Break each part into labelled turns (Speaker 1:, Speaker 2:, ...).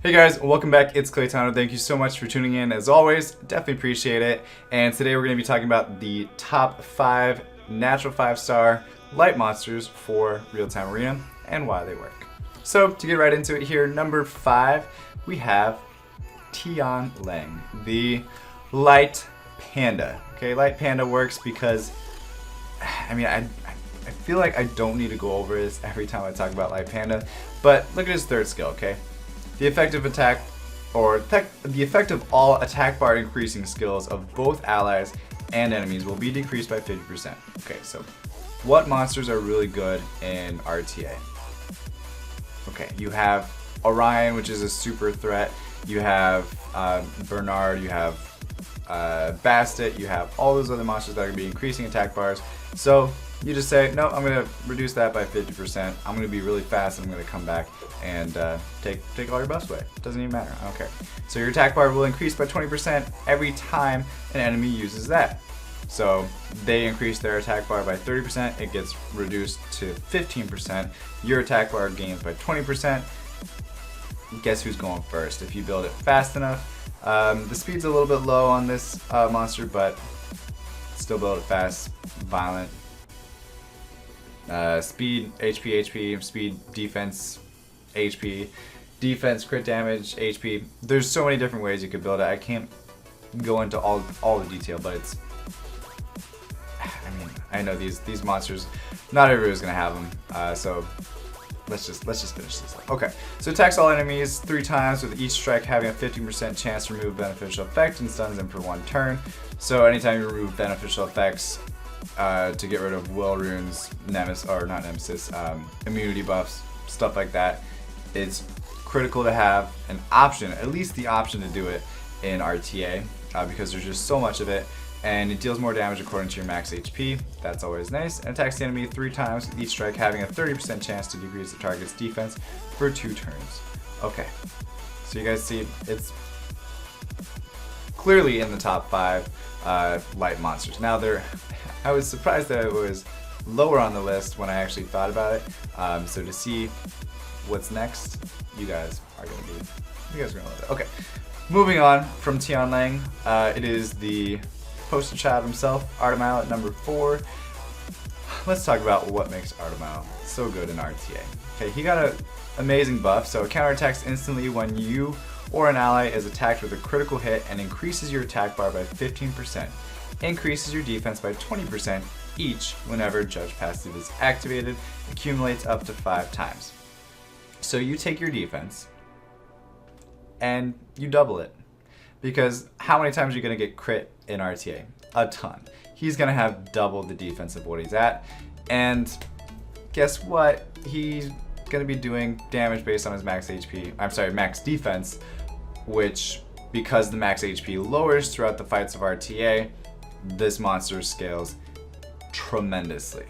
Speaker 1: Hey guys, welcome back. It's Claytano. Thank you so much for tuning in. As always, definitely appreciate it. And today we're going to be talking about the top 5 natural 5-star light monsters for real-time arena and why they work. So to get right into it here, number 5, we have Tion Lang, the light panda. Okay, light panda works because, I feel like I don't need to go over this every time I talk about light panda, but look at his third skill, okay? The effective attack, the effect of all attack bar increasing skills of both allies and enemies will be decreased by 50%. Okay, so what monsters are really good in RTA? Okay, you have Orion, which is a super threat. You have Bernard, you have Bastet, you have all those other monsters that are going to be increasing attack bars. So you just say, no, I'm going to reduce that by 50%. I'm going to be really fast and I'm going to come back and take all your buffs away. Doesn't even matter. I don't care. So your attack bar will increase by 20% every time an enemy uses that. So they increase their attack bar by 30%. It gets reduced to 15%. Your attack bar gains by 20%. Guess who's going first? If you build it fast enough. The speed's a little bit low on this monster, but still build it fast, violent. Speed, HP, speed, defense, HP, defense, crit damage, HP. There's so many different ways you could build it. I can't go into all the detail, but it's, I know these monsters, not everybody's gonna have them. So let's just finish this up. Okay, so attacks all enemies 3 times, with each strike having a 15% chance to remove beneficial effect and stuns them for 1 turn. So anytime you remove beneficial effects, to get rid of will runes, immunity buffs, stuff like that, it's critical to have an option, at least the option to do it in RTA, because there's just so much of it, and it deals more damage according to your max HP. That's always nice. And attacks the enemy 3 times, with each strike having a 30% chance to decrease the target's defense for 2 turns. Okay, so you guys see, it's clearly in the top 5 light monsters. Now I was surprised that it was lower on the list when I actually thought about it. So to see what's next, you guys are gonna love it. Okay, moving on from Tion Lang, it is the poster child himself, Artemile at number 4. Let's talk about what makes Artemile so good in RTA. Okay, he got an amazing buff, so it counterattacks instantly when you or an ally is attacked with a critical hit and increases your attack bar by 15%. Increases your defense by 20% each whenever Judge Passive is activated, accumulates up to 5 times. So you take your defense and you double it, because how many times are you going to get crit in RTA? A ton. He's going to have double the defense of what he's at, and guess what? He's going to be doing damage based on his max defense, which, because the max HP lowers throughout the fights of RTA, this monster scales tremendously.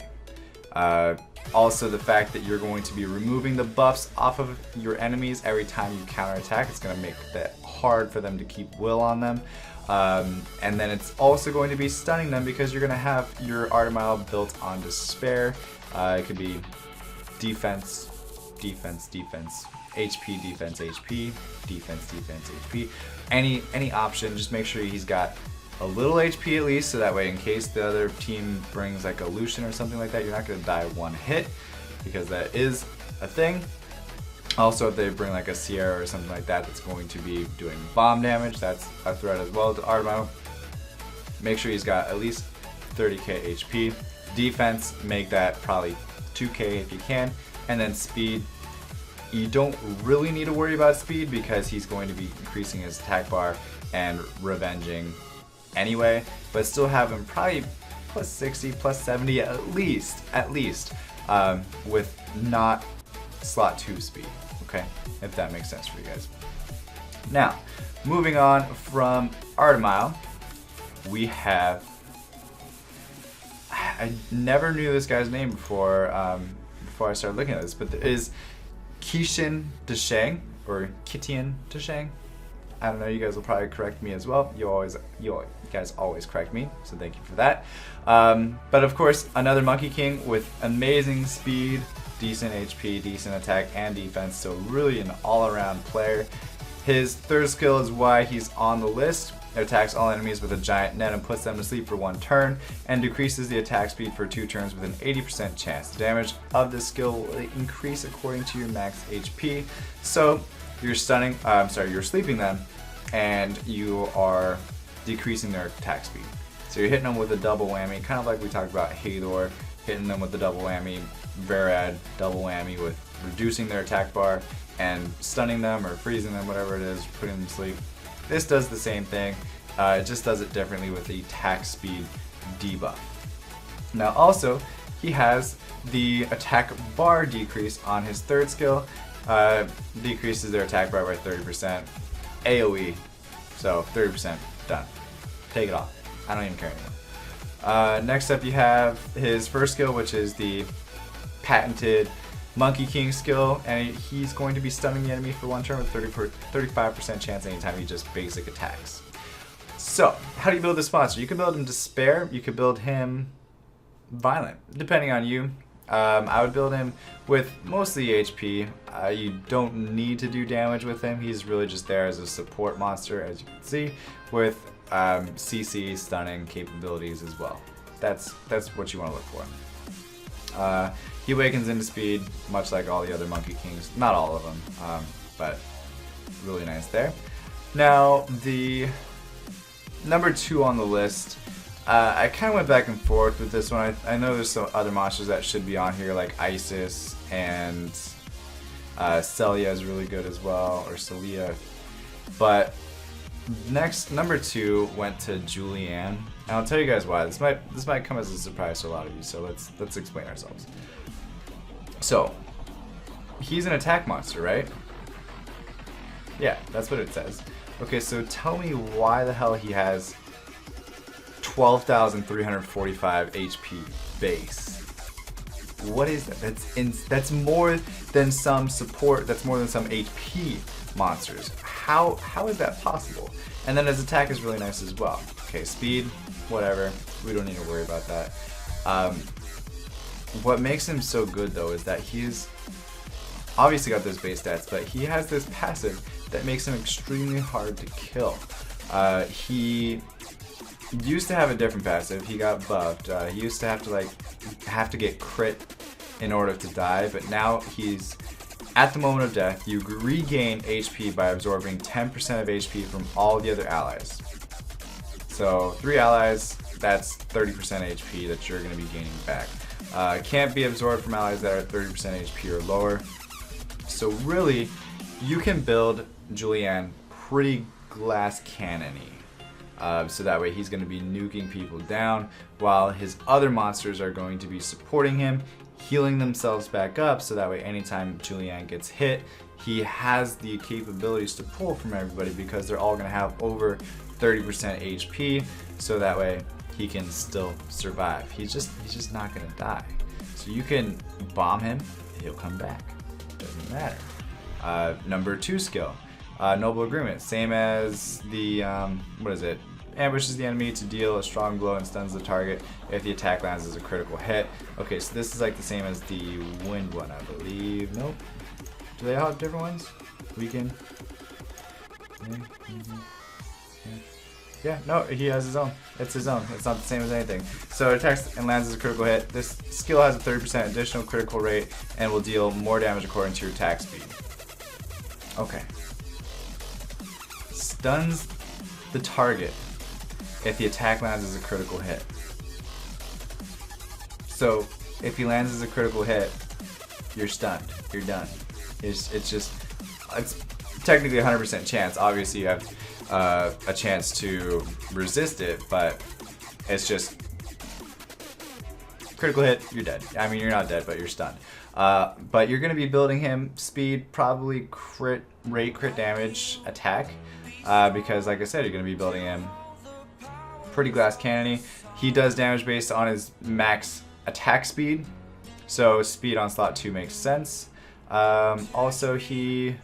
Speaker 1: Also, the fact that you're going to be removing the buffs off of your enemies every time you counterattack, it's going to make that hard for them to keep will on them. And then it's also going to be stunning them, because you're going to have your Artemile built on Despair. It could be defense, HP, defense, HP, defense, HP. Any option, just make sure he's got a little HP at least, so that way in case the other team brings like a Lucian or something like that, you're not going to die 1 hit, because that is a thing. Also, if they bring like a Sierra or something like that that's going to be doing bomb damage, that's a threat as well to Artemile. Make sure he's got at least 30k HP. Defense, make that probably 2k if you can. And then speed, you don't really need to worry about speed, because he's going to be increasing his attack bar and revenging anyway, but still have him probably plus 60, plus 70 at least, with not slot 2 speed, okay, if that makes sense for you guys. Now, moving on from Artemile, we have, I never knew this guy's name before I started looking at this, but there is Kishin Dang, or Tion Dang. I don't know, you guys will probably correct me as well. You guys always correct me, so thank you for that. But of course, another Monkey King with amazing speed, decent HP, decent attack and defense, so really an all-around player. His third skill is why he's on the list. It attacks all enemies with a giant net and puts them to sleep for 1 turn, and decreases the attack speed for 2 turns with an 80% chance. The damage of this skill will increase according to your max HP. So you're you're sleeping them, and you are decreasing their attack speed. So you're hitting them with a double whammy, kind of like we talked about Hador, hitting them with the double whammy, Varad, double whammy with reducing their attack bar and stunning them or freezing them, whatever it is, putting them to sleep. This does the same thing, it just does it differently with the attack speed debuff. Now also, he has the attack bar decrease on his third skill, decreases their attack bar by 30%, AoE, so 30%, done. Take it off, I don't even care anymore. Next up you have his first skill, which is the patented Monkey King skill, and he's going to be stunning the enemy for 1 turn with 35% chance anytime he just basic attacks. So, how do you build this monster? You can build him Despair, you could build him Violent, depending on you. I would build him with mostly HP. You don't need to do damage with him, he's really just there as a support monster, as you can see, with CC stunning capabilities as well. That's what you want to look for. He awakens into speed, much like all the other Monkey Kings. Not all of them, but really nice there. Now, the number 2 on the list, I kind of went back and forth with this one. I know there's some other monsters that should be on here, like Isis, and Celia is really good as well, or Celia. But next, number 2 went to Julianne. And I'll tell you guys why. This might come as a surprise to a lot of you, so let's explain ourselves. So, he's an attack monster, right? Yeah, that's what it says. Okay, so tell me why the hell he has 12,345 HP base. What is that? That's more than some support, that's more than some HP monsters. How is that possible? And then his attack is really nice as well. Okay, speed, whatever, we don't need to worry about that. What makes him so good though is that he's obviously got those base stats, but he has this passive that makes him extremely hard to kill. He used to have a different passive, he got buffed. He used to have to get crit in order to die, but now he's at the moment of death, you regain HP by absorbing 10% of HP from all the other allies. So 3 allies, that's 30% HP that you're going to be gaining back. Can't be absorbed from allies that are 30% HP or lower. So really, you can build Julianne pretty glass cannon-y. So that way he's going to be nuking people down, while his other monsters are going to be supporting him, healing themselves back up, so that way anytime Julianne gets hit, he has the capabilities to pull from everybody, because they're all going to have over 30% HP, so that way he can still survive. He's just not going to die. So you can bomb him, he'll come back. Doesn't matter. Number 2 skill, Noble Agreement, same as the what is it? Ambushes the enemy to deal a strong blow and stuns the target if the attack lands as a critical hit. Okay, so this is like the same as the wind one, I believe. Nope. Do they all have different ones? Weaken. Yeah, no, he has his own. It's his own. It's not the same as anything. So it attacks and lands as a critical hit. This skill has a 30% additional critical rate and will deal more damage according to your attack speed. Okay. Stuns the target if the attack lands as a critical hit. So if he lands as a critical hit, you're stunned. You're done. It's technically a 100% chance. Obviously you have a chance to resist it, but it's just critical hit, you're dead. I mean, you're not dead, but you're stunned. But you're going to be building him speed, probably crit rate, crit damage, attack, because like I said, you're going to be building him pretty glass cannon-y. He does damage based on his max attack speed, so speed on slot 2 makes sense. Also, he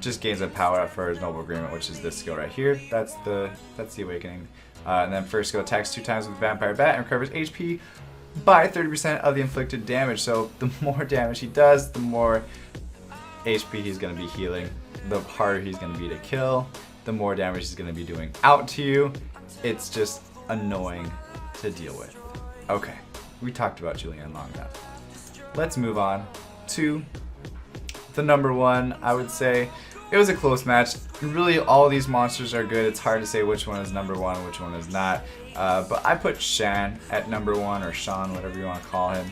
Speaker 1: just gains a power up for his Noble Agreement, which is this skill right here. That's the Awakening. And then first skill attacks 2 times with Vampire Bat and recovers HP by 30% of the inflicted damage. So the more damage he does, the more HP he's going to be healing. the harder he's going to be to kill, the more damage he's going to be doing out to you. It's just annoying to deal with. Okay, we talked about Julianne long enough. Let's move on to the number one. I would say it was a close match. Really, all these monsters are good. It's hard to say which one is number one, which one is not. But I put Shan at number one, or Shan, whatever you want to call him.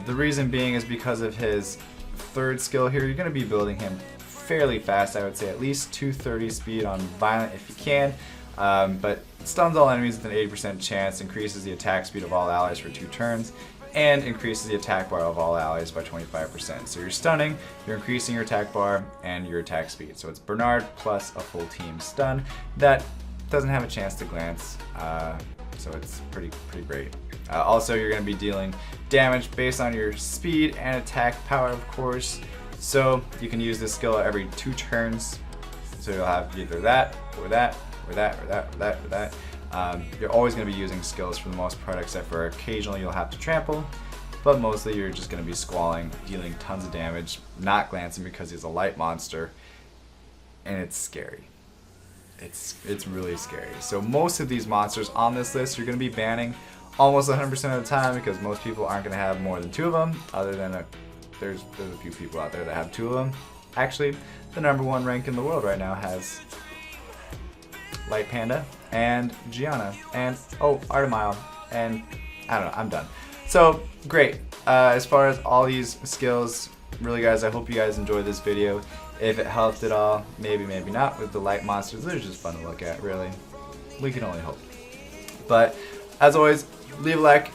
Speaker 1: The reason being is because of his third skill here. You're going to be building him fairly fast. I would say at least 230 speed on Violent if you can. But stuns all enemies with an 80% chance, increases the attack speed of all allies for 2 turns, and increases the attack bar of all allies by 25%. So you're stunning, you're increasing your attack bar, and your attack speed. So it's Bernard plus a full team stun that doesn't have a chance to glance, so it's pretty great. Also, you're going to be dealing damage based on your speed and attack power, of course. So you can use this skill every 2 turns. So you'll have either that, or that, or that, or that, or that, or that. You're always going to be using skills for the most part, except for occasionally you'll have to trample, but mostly you're just going to be squalling, dealing tons of damage, not glancing because he's a light monster, and it's scary. It's really scary. So most of these monsters on this list you're going to be banning almost 100% of the time, because most people aren't going to have more than 2 of them, other than there's a few people out there that have 2 of them. Actually, the number 1 rank in the world right now has Light Panda and Gianna and Artemile, and I don't know, I'm done. So great. As far as all these skills, really guys, I hope you guys enjoyed this video. If it helped at all, maybe not with the light monsters. They're just fun to look at, really. We can only hope. But as always, leave a like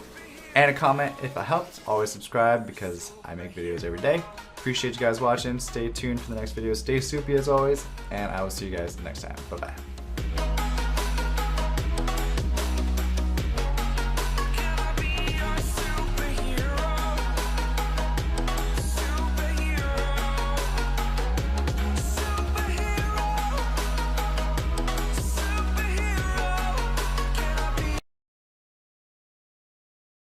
Speaker 1: and a comment if it helped. Always subscribe because I make videos every day. Appreciate you guys watching. Stay tuned for the next video. Stay soupy as always, and I will see you guys next time. Bye bye.